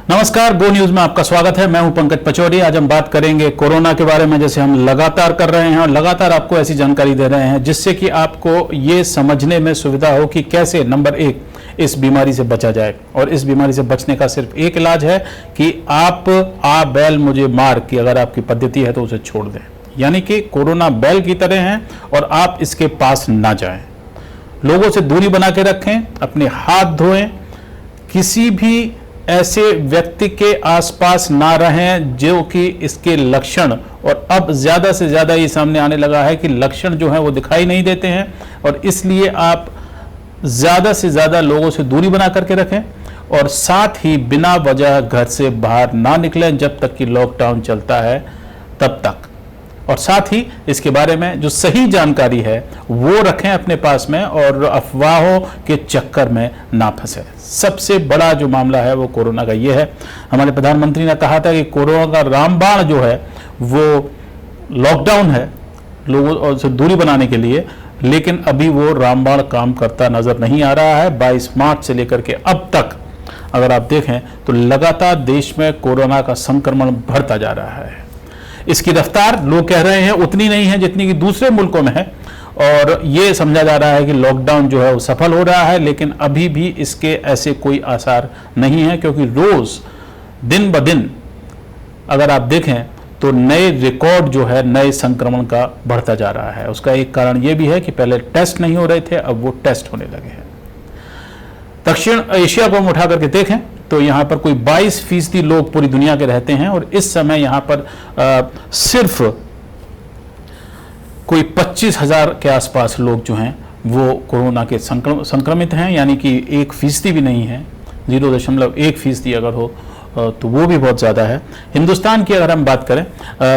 नमस्कार, गो न्यूज में आपका स्वागत है। मैं हूं पंकज पचौरी। आज हम बात करेंगे कोरोना के बारे में, जैसे हम लगातार कर रहे हैं और लगातार आपको ऐसी जानकारी दे रहे हैं जिससे कि आपको ये समझने में सुविधा हो कि कैसे नंबर एक इस बीमारी से बचा जाए। और इस बीमारी से बचने का सिर्फ एक इलाज है कि आप आ बैल मुझे मार की अगर आपकी पद्धति है तो उसे छोड़ दें। यानी कि कोरोना बैल की तरह है और आप इसके पास ना जाएं। लोगों से दूरी बना के रखें, अपने हाथ धोएं, किसी भी ऐसे व्यक्ति के आसपास ना रहें जो कि इसके लक्षण, और अब ज़्यादा से ज़्यादा ये सामने आने लगा है कि लक्षण जो हैं वो दिखाई नहीं देते हैं, और इसलिए आप ज़्यादा से ज़्यादा लोगों से दूरी बना करके रखें। और साथ ही बिना वजह घर से बाहर ना निकलें जब तक कि लॉकडाउन चलता है तब तक। और साथ ही इसके बारे में जो सही जानकारी है वो रखें अपने पास में और अफवाहों के चक्कर में ना फंसे। सबसे बड़ा जो मामला है वो कोरोना का ये है। हमारे प्रधानमंत्री ने कहा था कि कोरोना का रामबाण जो है वो लॉकडाउन है, लोगों से दूरी बनाने के लिए, लेकिन अभी वो रामबाण काम करता नजर नहीं आ रहा है। 22 मार्च से लेकर के अब तक अगर आप देखें तो लगातार देश में कोरोना का संक्रमण बढ़ता जा रहा है। इसकी रफ्तार लोग कह रहे हैं उतनी नहीं है जितनी कि दूसरे मुल्कों में है, और ये समझा जा रहा है कि लॉकडाउन जो है वो सफल हो रहा है, लेकिन अभी भी इसके ऐसे कोई आसार नहीं है, क्योंकि रोज दिन ब दिन अगर आप देखें तो नए रिकॉर्ड जो है नए संक्रमण का बढ़ता जा रहा है। उसका एक कारण ये भी है कि पहले टेस्ट नहीं हो रहे थे, अब वो टेस्ट होने लगे हैं। दक्षिण एशिया को हम उठा करके देखें तो यहाँ पर कोई 22% लोग पूरी दुनिया के रहते हैं, और इस समय यहाँ पर सिर्फ कोई 25,000 के आसपास लोग जो हैं वो कोरोना के संक्रमित हैं, यानी कि 1% भी नहीं है। 0.1% अगर हो तो वो भी बहुत ज़्यादा है। हिंदुस्तान की अगर हम बात करें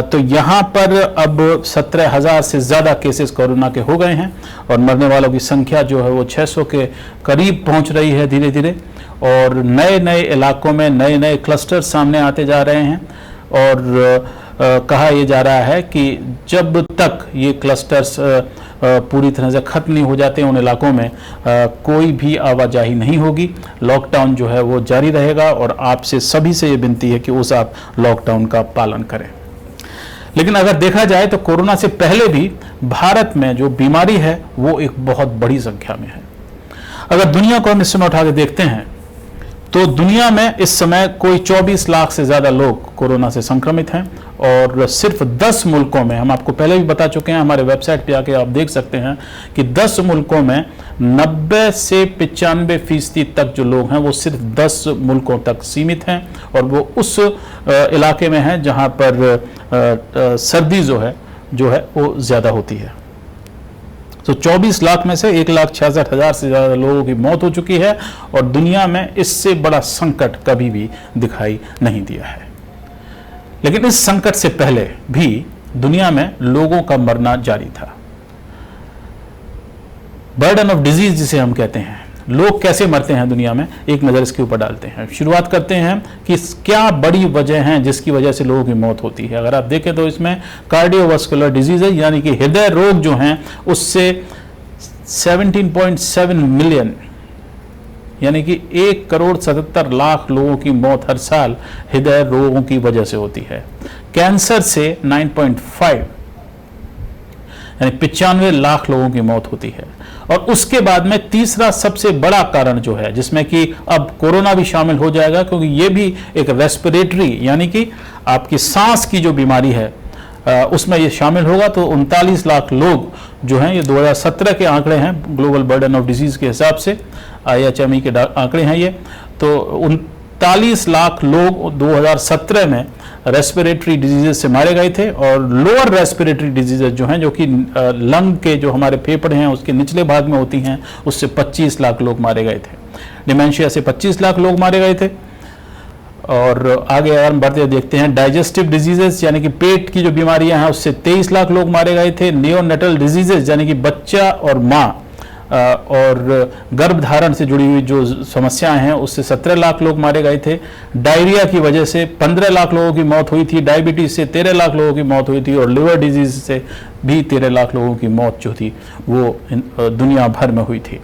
तो यहाँ पर अब 17,000 से ज़्यादा केसेस कोरोना के हो गए हैं, और मरने वालों की संख्या जो है वो 600 के करीब पहुँच रही है धीरे धीरे। और नए नए इलाकों में नए नए क्लस्टर सामने आते जा रहे हैं, और कहा यह जा रहा है कि जब तक ये क्लस्टर्स पूरी तरह से ख़त्म नहीं हो जाते उन इलाकों में कोई भी आवाजाही नहीं होगी। लॉकडाउन जो है वो जारी रहेगा, और आपसे सभी से ये विनती है कि उस आप लॉकडाउन का पालन करें। लेकिन अगर देखा जाए तो कोरोना से पहले भी भारत में जो बीमारी है वो एक बहुत बड़ी संख्या में है। अगर दुनिया को हम इस समय उठा के देखते हैं तो दुनिया में इस समय कोई 24 लाख से ज़्यादा लोग कोरोना से संक्रमित हैं, और सिर्फ 10 मुल्कों में, हम आपको पहले भी बता चुके हैं, हमारे वेबसाइट पे आके आप देख सकते हैं कि 10 मुल्कों में 90 से 95% तक जो लोग हैं वो सिर्फ 10 मुल्कों तक सीमित हैं, और वो उस इलाके में हैं जहां पर सर्दी जो है वो ज़्यादा होती है। तो 24 लाख में से 1,66,000 से ज़्यादा लोगों की मौत हो चुकी है, और दुनिया में इससे बड़ा संकट कभी भी दिखाई नहीं दिया है। लेकिन इस संकट से पहले भी दुनिया में लोगों का मरना जारी था। बर्डन ऑफ डिजीज जिसे हम कहते हैं, लोग कैसे मरते हैं दुनिया में, एक नज़र इसके ऊपर डालते हैं। शुरुआत करते हैं कि क्या बड़ी वजह हैं जिसकी वजह से लोगों की मौत होती है। अगर आप देखें तो इसमें कार्डियोवास्कुलर डिजीज है, यानी कि हृदय रोग जो हैं उससे 17.7 मिलियन, यानी कि 1,77,00,000 लोगों की मौत हर साल हृदय रोगों की वजह से होती है। कैंसर से 9.5 यानी 95 लाख लोगों की मौत होती है। और उसके बाद में तीसरा सबसे बड़ा कारण जो है, जिसमें कि अब कोरोना भी शामिल हो जाएगा, क्योंकि ये भी एक रेस्पिरेटरी यानी कि आपकी सांस की जो बीमारी है उसमें ये शामिल होगा। तो 39 लाख लोग जो हैं, ये 2017 के आंकड़े हैं ग्लोबल बर्डन ऑफ डिजीज के हिसाब से, IHME के आंकड़े हैं ये। तो 39 लाख लोग 2017 में रेस्पिरेटरी डिजीजेज से मारे गए थे, और लोअर रेस्पिरेटरी डिजीजेज जो हैं, जो कि लंग के जो हमारे फेफड़े हैं उसके निचले भाग में होती हैं, उससे 25 लाख लोग मारे गए थे। डिमेंशिया से 25 लाख लोग मारे गए थे। और आगे अगर हम बढ़ते देखते हैं, डाइजेस्टिव डिजीजेस यानी कि पेट की जो बीमारियां हैं उससे 23 लाख लोग मारे गए थे। नियोनेटल डिजीजेस यानी कि बच्चा और माँ और गर्भधारण से जुड़ी हुई जो समस्याएं हैं उससे 17 लाख लोग मारे गए थे। डायरिया की वजह से 15 लाख लोगों की मौत हुई थी। डायबिटीज से 13 लाख लोगों की मौत हुई थी, और लिवर डिजीज से भी 13 लाख लोगों की मौत जो थी वो दुनिया भर में हुई थी।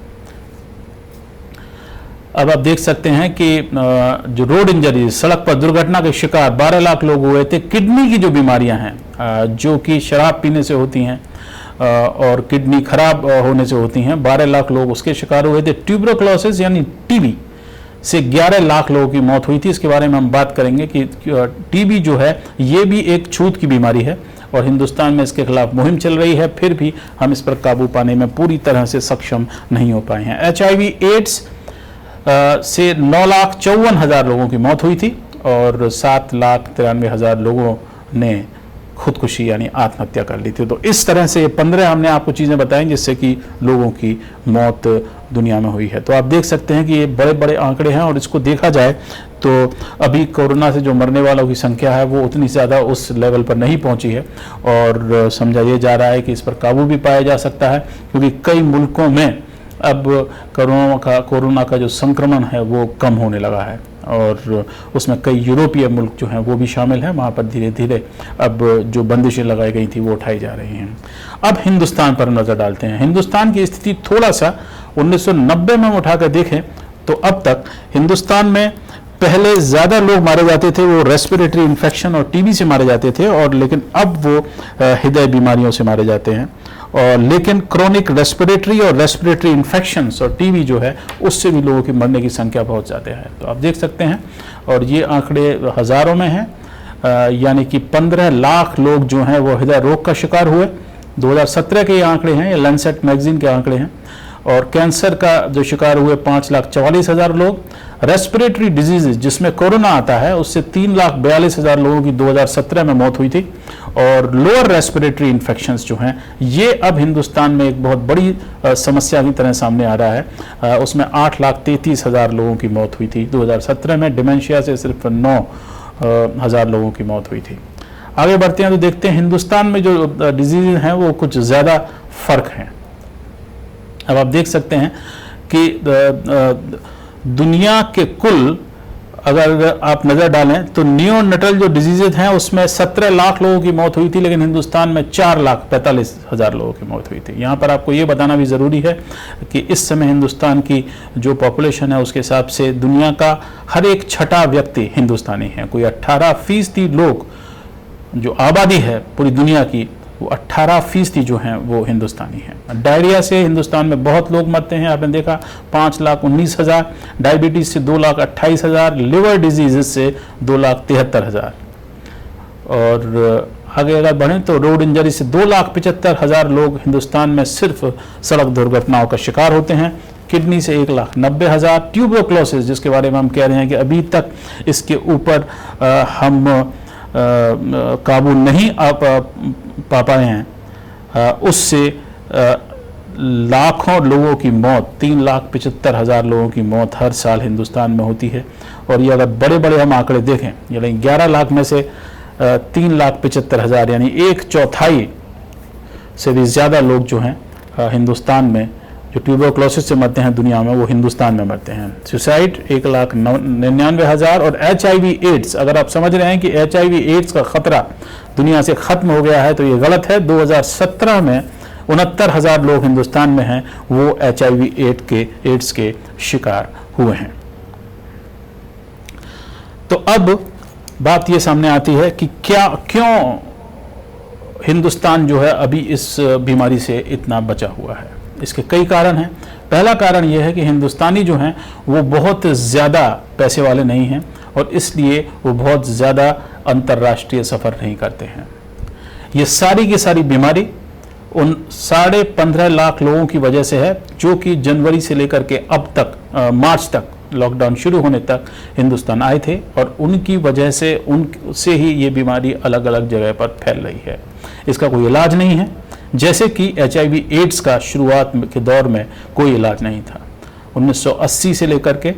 अब आप देख सकते हैं कि जो रोड इंजरी, सड़क पर दुर्घटना के शिकार 12 लाख लोग हुए थे। किडनी की जो बीमारियां हैं जो कि शराब पीने से होती हैं और किडनी खराब होने से होती हैं, 12 लाख लोग उसके शिकार हुए थे। ट्यूबरकुलोसिस यानी टीबी से 11 लाख लोगों की मौत हुई थी। इसके बारे में हम बात करेंगे कि टीबी जो है ये भी एक छूत की बीमारी है और हिंदुस्तान में इसके खिलाफ मुहिम चल रही है, फिर भी हम इस पर काबू पाने में पूरी तरह से सक्षम नहीं हो पाए हैं। HIV एड्स से 9,54,000 लोगों की मौत हुई थी और 7,93,000 लोगों ने खुदकुशी यानी आत्महत्या कर ली थी। तो इस तरह से 15 हमने आपको चीज़ें बताई जिससे कि लोगों की मौत दुनिया में हुई है। तो आप देख सकते हैं कि ये बड़े बड़े आंकड़े हैं और इसको देखा जाए तो अभी कोरोना से जो मरने वालों की संख्या है वो उतनी ज़्यादा उस लेवल पर नहीं पहुंची है और समझा ये जा रहा है कि इस पर काबू भी पाया जा सकता है, क्योंकि कई मुल्कों में अब कोरोना का जो संक्रमण है वो कम होने लगा है और उसमें कई यूरोपीय मुल्क जो हैं वो भी शामिल हैं। वहाँ पर धीरे धीरे अब जो बंदिशें लगाई गई थी वो उठाई जा रही हैं। अब हिंदुस्तान पर नज़र डालते हैं। हिंदुस्तान की स्थिति थोड़ा सा 1990 में हम उठाकर देखें तो अब तक हिंदुस्तान में पहले ज़्यादा लोग मारे जाते थे वो रेस्पिरेटरी इन्फेक्शन और टीबी से मारे जाते थे, और लेकिन अब वो हृदय बीमारियों से मारे जाते हैं। और लेकिन क्रोनिक रेस्पिरेटरी और रेस्पिरेटरी इन्फेक्शंस और टीबी जो है उससे भी लोगों की मरने की संख्या बहुत ज़्यादा है। तो आप देख सकते हैं और ये आंकड़े हज़ारों में हैं, यानी कि 15 लाख लोग जो हैं वो हृदय रोग का शिकार हुए। 2017 के ये आंकड़े हैं, ये लैंसेट मैगजीन के आंकड़े हैं। और कैंसर का जो शिकार हुए 5,44,000 लोग। रेस्पिरेटरी डिजीज़ जिसमें कोरोना आता है उससे 3,42,000 लोगों की 2017 में मौत हुई थी। और लोअर रेस्पिरेटरी इन्फेक्शंस जो हैं ये अब हिंदुस्तान में एक बहुत बड़ी समस्या की तरह सामने आ रहा है। उसमें 8,33,000 लोगों की मौत हुई थी 2017 में। डिमेंशिया से सिर्फ 9,000 लोगों की मौत हुई थी। आगे बढ़ते हैं तो देखते हैं हिंदुस्तान में जो डिजीज़ हैं वो कुछ ज़्यादा फ़र्क हैं। अब आप देख सकते हैं कि दुनिया के कुल अगर आप नज़र डालें तो नियोनेटल जो डिजीज़ हैं उसमें 17 लाख लोगों की मौत हुई थी, लेकिन हिंदुस्तान में 4,45,000 लोगों की मौत हुई थी। यहाँ पर आपको ये बताना भी ज़रूरी है कि इस समय हिंदुस्तान की जो पॉपुलेशन है उसके हिसाब से दुनिया का हर एक छठा व्यक्ति हिंदुस्तानी है। कोई 18% लोग जो आबादी है पूरी दुनिया की वो 18% जो हैं वो हिंदुस्तानी हैं। डायरिया से हिंदुस्तान में बहुत लोग मरते हैं, आपने देखा 5,19,000, डायबिटीज़ से 2,28,000, लिवर डिजीज़ से 2,73,000। और आगे अगर बढ़ें तो रोड इंजरी से 2,75,000 लोग हिंदुस्तान में सिर्फ सड़क दुर्घटनाओं का शिकार होते हैं। किडनी से 1,90,000। ट्यूबरकुलोसिस जिसके बारे में हम कह रहे हैं कि अभी तक इसके ऊपर हम काबू नहीं पा पाए हैं, उससे लाखों लोगों की मौत, 3,75,000 लोगों की मौत हर साल हिंदुस्तान में होती है। और ये अगर बड़े बड़े हम आंकड़े देखें, यानी 11 लाख में से 3,75,000 यानी 1/4 से भी ज़्यादा लोग जो हैं हिंदुस्तान में जो ट्यूबरकुलोसिस से मरते हैं दुनिया में वो हिंदुस्तान में मरते हैं। सुसाइड 1,99,000। और HIV एड्स, अगर आप समझ रहे हैं कि HIV एड्स का खतरा दुनिया से ख़त्म हो गया है तो ये गलत है। 2017 में 69,000 लोग हिंदुस्तान में हैं वो HIV एड्स के शिकार हुए हैं। तो अब बात ये सामने आती है कि क्यों हिंदुस्तान जो है अभी इस बीमारी से इतना बचा हुआ है। इसके कई कारण हैं। पहला कारण यह है कि हिंदुस्तानी जो हैं वो बहुत ज़्यादा पैसे वाले नहीं हैं और इसलिए वो बहुत ज़्यादा अंतर्राष्ट्रीय सफ़र नहीं करते हैं। ये सारी की सारी बीमारी उन 15.5 लाख लोगों की वजह से है जो कि जनवरी से लेकर के अब तक मार्च तक लॉकडाउन शुरू होने तक हिंदुस्तान आए थे और उनकी वजह से उनसे ही ये बीमारी अलग अलग जगह पर फैल रही है। इसका कोई इलाज नहीं है, जैसे कि HIV एड्स का शुरुआत के दौर में कोई इलाज नहीं था। 1980 से लेकर के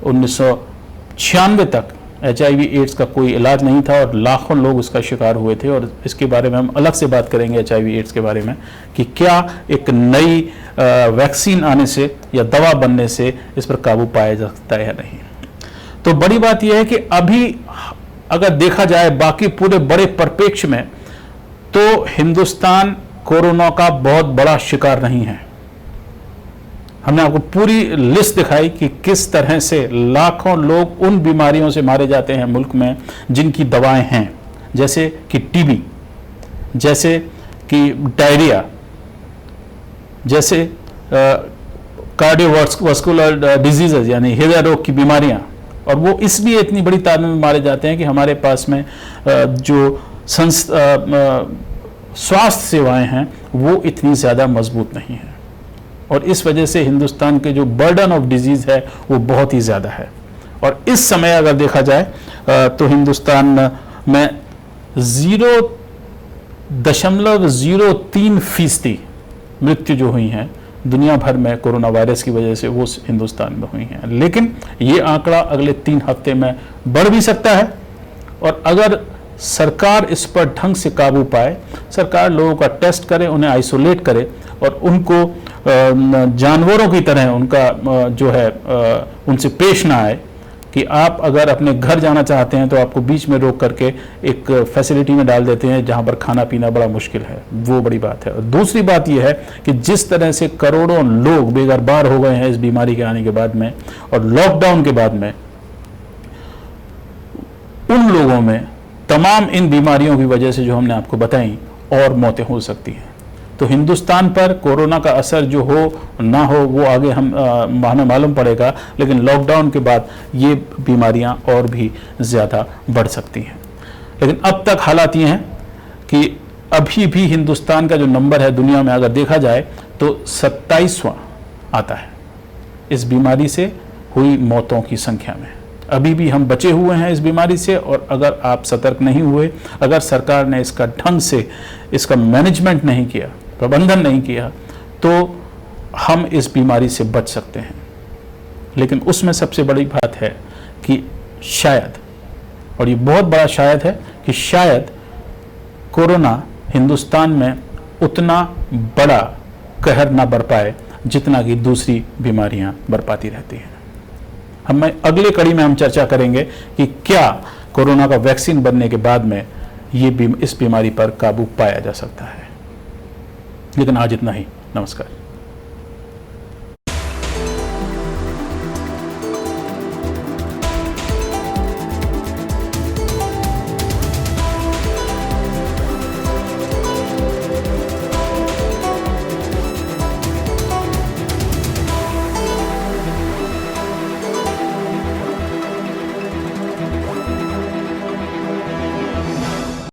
1996 तक HIV एड्स का कोई इलाज नहीं था और लाखों लोग उसका शिकार हुए थे। और इसके बारे में हम अलग से बात करेंगे HIV एड्स के बारे में कि क्या एक नई वैक्सीन आने से या दवा बनने से इस पर काबू पाया जा सकता है या नहीं। तो बड़ी बात यह है कि अभी अगर देखा जाए बाकी पूरे बड़े परिप्रेक्ष्य में तो हिंदुस्तान कोरोना का बहुत बड़ा शिकार नहीं है। हमने आपको पूरी लिस्ट दिखाई कि किस तरह से लाखों लोग उन बीमारियों से मारे जाते हैं मुल्क में जिनकी दवाएं हैं, जैसे कि टीबी, जैसे कि डायरिया, जैसे कार्डियोवास्कुलर डिजीजेज यानी हृदय रोग की बीमारियां। और वो इसलिए इतनी बड़ी तादाद में मारे जाते हैं कि हमारे पास में जो स्वास्थ्य सेवाएं हैं वो इतनी ज़्यादा मजबूत नहीं हैं, और इस वजह से हिंदुस्तान के जो बर्डन ऑफ डिजीज़ है वो बहुत ही ज़्यादा है। और इस समय अगर देखा जाए तो हिंदुस्तान में 0.03% मृत्यु जो हुई हैं दुनिया भर में कोरोना वायरस की वजह से वो हिंदुस्तान में हुई हैं। लेकिन ये आंकड़ा अगले 3 हफ्ते में बढ़ भी सकता है, और अगर सरकार इस पर ढंग से काबू पाए, सरकार लोगों का टेस्ट करे, उन्हें आइसोलेट करे और उनको जानवरों की तरह उनका जो है उनसे पेश ना आए कि आप अगर अपने घर जाना चाहते हैं तो आपको बीच में रोक करके एक फैसिलिटी में डाल देते हैं जहां पर खाना पीना बड़ा मुश्किल है, वो बड़ी बात है। और दूसरी बात यह है कि जिस तरह से करोड़ों लोग बेघरबार हो गए हैं इस बीमारी के आने के बाद में और लॉकडाउन के बाद में, उन लोगों में तमाम इन बीमारियों की वजह से जो हमने आपको बताई और मौतें हो सकती हैं। तो हिंदुस्तान पर कोरोना का असर जो हो ना हो वो आगे हमें मालूम पड़ेगा, लेकिन लॉकडाउन के बाद ये बीमारियां और भी ज़्यादा बढ़ सकती हैं। लेकिन अब तक हालात ये हैं कि अभी भी हिंदुस्तान का जो नंबर है दुनिया में अगर देखा जाए तो 27वां आता है इस बीमारी से हुई मौतों की संख्या में। अभी भी हम बचे हुए हैं इस बीमारी से, और अगर आप सतर्क नहीं हुए, अगर सरकार ने इसका ढंग से इसका मैनेजमेंट नहीं किया, प्रबंधन नहीं किया, तो हम इस बीमारी से बच सकते हैं। लेकिन उसमें सबसे बड़ी बात है कि शायद, और ये बहुत बड़ा शायद है, कि शायद कोरोना हिंदुस्तान में उतना बड़ा कहर ना बरपाए जितना कि दूसरी बीमारियां बरपाती रहती हैं। हमें अगले कड़ी में हम चर्चा करेंगे कि क्या कोरोना का वैक्सीन बनने के बाद में इस बीमारी पर काबू पाया जा सकता है। लेकिन आज इतना ही। नमस्कार।